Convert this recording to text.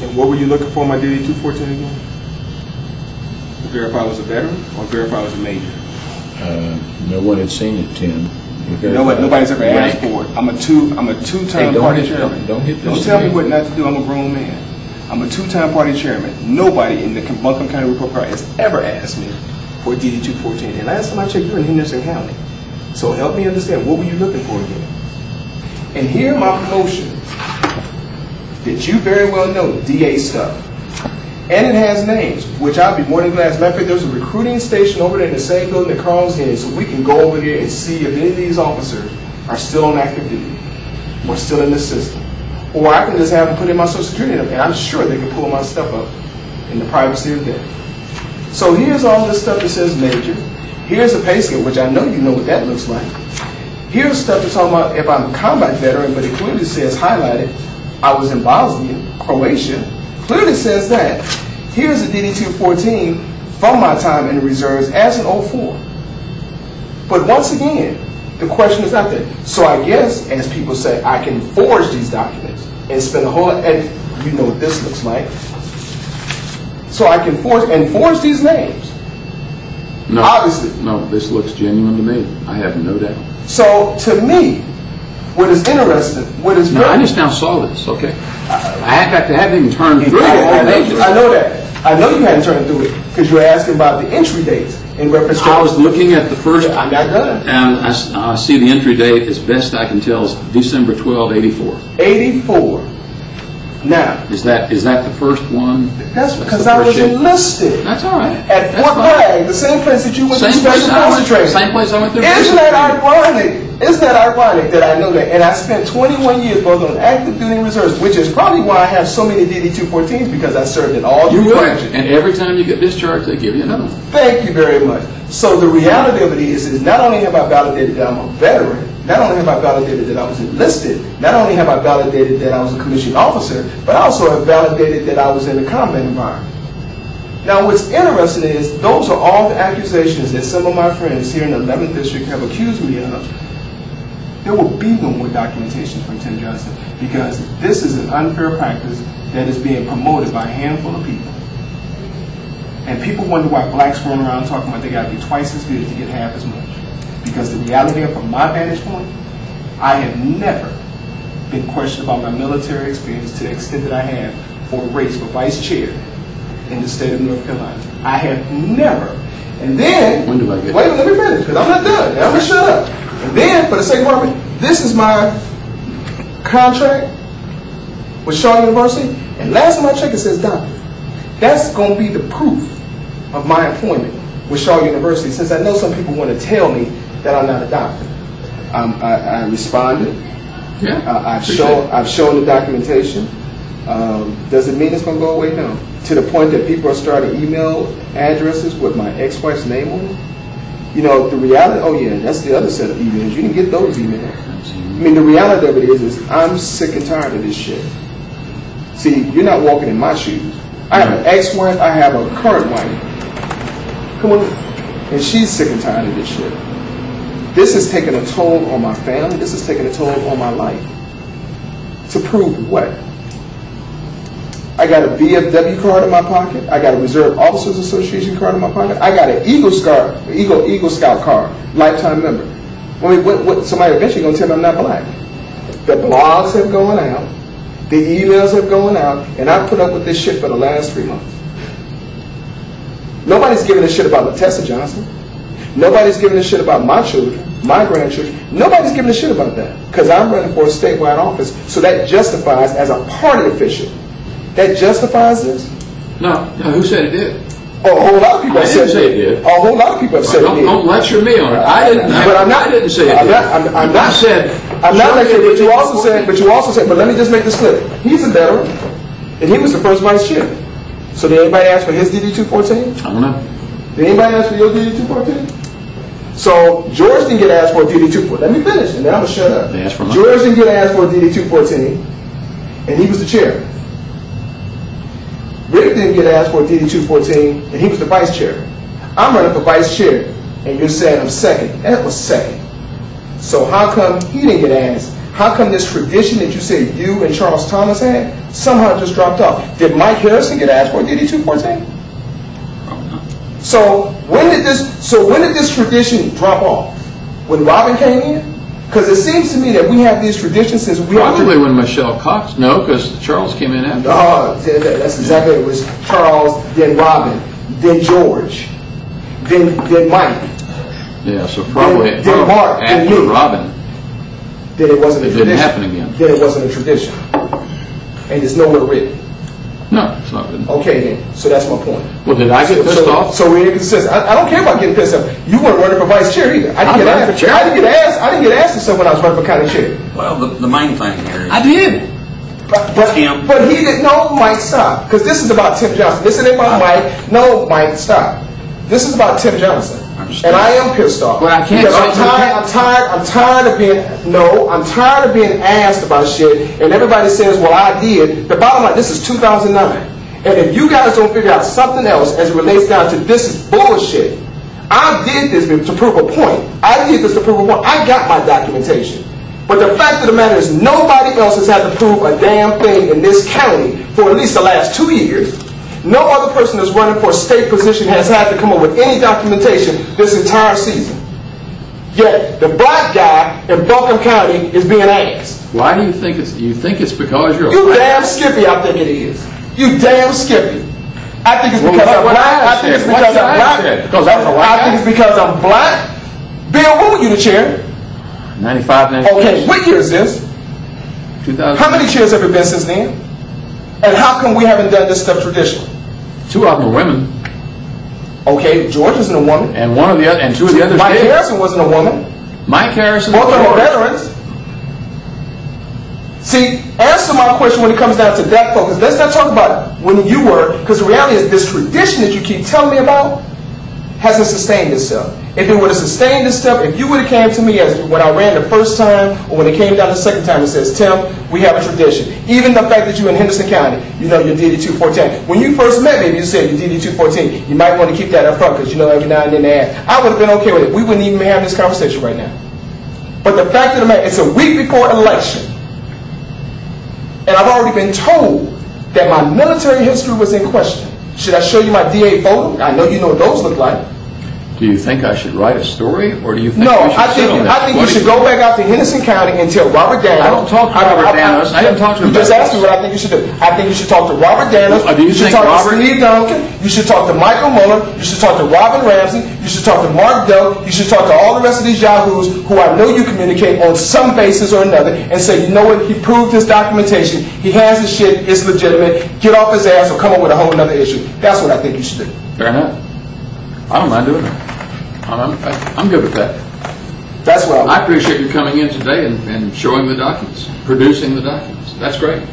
And what were you looking for in my DD-214 again? Verify I was a veteran or verify I was a major? No one had seen it, Tim. You know what? Nobody's ever asked for it. I'm a two-time party chairman. Don't hit this. Don't tell me what not to do. I'm a grown man. I'm a two-time party chairman. Nobody in the Buncombe County Report Card has ever asked me for a DD-214. And last time I checked, you're in Henderson County. So help me understand, what were you looking for again? And here are my promotions that you very well know, DA stuff. And it has names, which I'll be more than glad. As a matter of fact, there's a recruiting station over there in the same building that Carl's in, so we can go over there and see if any of these officers are still on active duty or still in the system. Or I can just have them put in my Social Security number, and I'm sure they can pull my stuff up in the privacy of their. So here's all this stuff that says major. Here's a pay scale, which I know you know what that looks like. Here's stuff that's talking about if I'm a combat veteran, but it clearly says highlighted, I was in Bosnia, Croatia. Clearly says that. Here's a DD-214 from my time in the reserves as an 04. But once again, the question is out there. So I guess, as people say, I can forge these documents and spend a whole lot, and you know what this looks like. So I can forge these names. No, obviously. No, this looks genuine to me. I have no doubt. So to me, what is interesting, what is I just now saw this, okay? I haven't even turned through it. I know that. I know you hadn't turned through it because you were asking about the entry dates in reference to. I was looking at the first. I'm not done. And I see the entry date, as best I can tell, is December 12, 84. 84. Now. Is that the first one? That's because I was enlisted. That's all right. At Fort Bragg, the same place that you went to special forces training. Same place I went through. Isn't that ironic? Isn't that ironic that I know that? And I spent 21 years both on active duty and reserves, which is probably why I have so many DD-214s, because I served in all three branches. And every time you get discharged, they give you another one. Thank you very much. So the reality of it is not only have I validated that I'm a veteran, not only have I validated that I was enlisted, not only have I validated that I was a commissioned officer, but I also have validated that I was in a combat environment. Now what's interesting is those are all the accusations that some of my friends here in the 11th District have accused me of. There will be no more documentation from Tim Johnson because this is an unfair practice that is being promoted by a handful of people. And people wonder why blacks run around talking about they got to be twice as good to get half as much. Because the reality of, from my vantage point, I have never been questioned about my military experience to the extent that I have for a race for vice chair in the state of North Carolina. I have never. And then, when do I get wait, let me finish, because I'm not done. I'm going to shut up. And then, for the sake of argument, this is my contract with Shaw University, and last time I checked, it says doctor. That's going to be the proof of my employment with Shaw University, since I know some people want to tell me that I'm not a doctor. I responded. Yeah, I've shown the documentation. Does it mean it's going to go away? No. To the point that people are starting email addresses with my ex-wife's name on it. You know, the reality, oh yeah, that's the other set of emails. You didn't get those emails. I mean, the reality of it is I'm sick and tired of this shit. See, you're not walking in my shoes. I have an ex-wife, I have a current wife. Come on, and she's sick and tired of this shit. This has taken a toll on my family. This has taken a toll on my life. To prove what? I got a VFW card in my pocket. I got a Reserve Officers Association card in my pocket. I got an Eagle Scout card, lifetime member. I mean, what somebody eventually gonna tell me I'm not black. The blogs have gone out, the emails have gone out, and I've put up with this shit for the last 3 months. Nobody's giving a shit about Latessa Johnson. Nobody's giving a shit about my children, my grandchildren. Nobody's giving a shit about that because I'm running for a statewide office. So that justifies, as a party official, that justifies this? No, who said it did? Oh, a whole lot of people have said it did. A whole lot of people have said it did. Don't lecture me on it. I didn't. But I didn't say it did. I'm not lecturing. But you also said. But let me just make this clear. He's a veteran, and he was the first vice chair. So did anybody ask for his DD-214? I don't know. Did anybody ask for your DD-214? So George didn't get asked for a DD-214. Let me finish, and then I'm gonna shut up. They asked for mine. George didn't get asked for a DD-214, and he was the chair. Rick didn't get asked for a DD-214, and he was the vice chair. I'm running for vice chair, and you're saying I'm second. That was second. So how come he didn't get asked? how come this tradition that you said you and Charles Thomas had somehow just dropped off? Did Mike Harrison get asked for DD 214? So when did this tradition drop off? When Robin came in? Because it seems to me that we have these traditions since we probably when Michelle Cox. No, because Charles came in after. That's exactly it. It was Charles, then Robin, then George, then Mike. Yeah, so probably then Mark, after then me. Robin. Then it wasn't a tradition. Didn't happen again. Then it wasn't a tradition, and it's nowhere written. No, it's not written. Okay, then. So that's my point. Well, did I get pissed off? So we're inconsistent. I don't care about getting pissed off. You weren't running for vice chair either. I didn't get asked to serve when I was running for county chair. Well, the main thing here is I did. But he didn't. No, Mike, stop. Because this is about Tim Johnson. This isn't about Mike. No, Mike, stop. This is about Tim Johnson. And I am pissed off. But I can't. I'm tired of being asked about shit, and everybody says, "Well, I did." The bottom line, this is 2009, and if you guys don't figure out something else as it relates down to this is bullshit. I did this to prove a point. I did this to prove a point. I got my documentation. But the fact of the matter is, nobody else has had to prove a damn thing in this county for at least the last 2 years. No other person that's running for a state position has had to come up with any documentation this entire season. Yet the black guy in Buncombe County is being asked. Why do you think it's? You think it's because you're? You damn Skippy, I think it is. You damn Skippy. I think it's because I'm black. I think it's because I'm black. Because that was a white guy? I think it's because I'm black. Bill, when were you the chair? 95, 96. Okay, what year is this? 2000. How many chairs have it been since then? And how come we haven't done this stuff traditionally? 2 of them were women. Okay, George isn't a woman. And two of the others Mike did. Harrison wasn't a woman. Mike Harrison. Both of them are veterans. See, answer my question when it comes down to that focus. Let's not talk about when you were, because the reality is this tradition that you keep telling me about hasn't sustained itself. If it would have sustained itself, if you would have came to me as when I ran the first time or when it came down the second time and says, Tim, we have a tradition. Even the fact that you're in Henderson County, you know you're DD 214. When you first met me, you said you're DD 214. You might want to keep that up front because you know every now and then they ask. I would have been okay with it. We wouldn't even be having this conversation right now. But the fact of the matter, it's a week before election. And I've already been told that my military history was in question. Should I show you my DA photo? I know you know what those look like. Do you think I should write a story, or do you think no? we should sit on that? I think you should go back out to Henderson County and tell Robert Daniels. I don't talk to Robert Daniels. I didn't talk to him. You just asked me what I think you should do. I think you should talk to Robert Daniels. Do you should think talk Robert? to Steve Duncan. You should talk to Michael Muller. You should talk to Robin Ramsey. You should talk to Mark Doe. You should talk to all the rest of these yahoos who I know you communicate on some basis or another and say, you know what, he proved his documentation. He has the shit. It's legitimate. Get off his ass or come up with a whole other issue. That's what I think you should do. Fair enough. I don't mind doing that. I'm good with that. That's what I appreciate you coming in today and showing the documents, producing the documents. That's great.